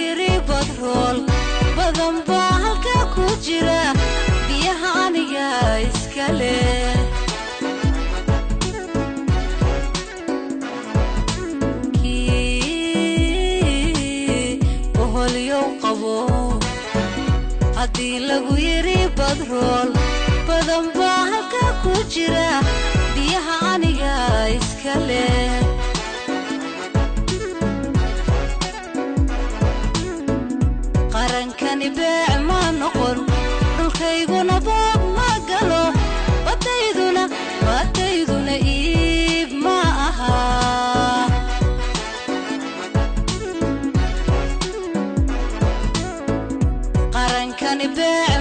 yiri badrool badan baa halka ku jira biyaha aniga iskale hadii lagu yiri badrool badan baa halka ku jira biyaha aniga iskale qarankani beec ma noqon dhulkayguna boob ma galo badayduna iib ma aha qarankani beec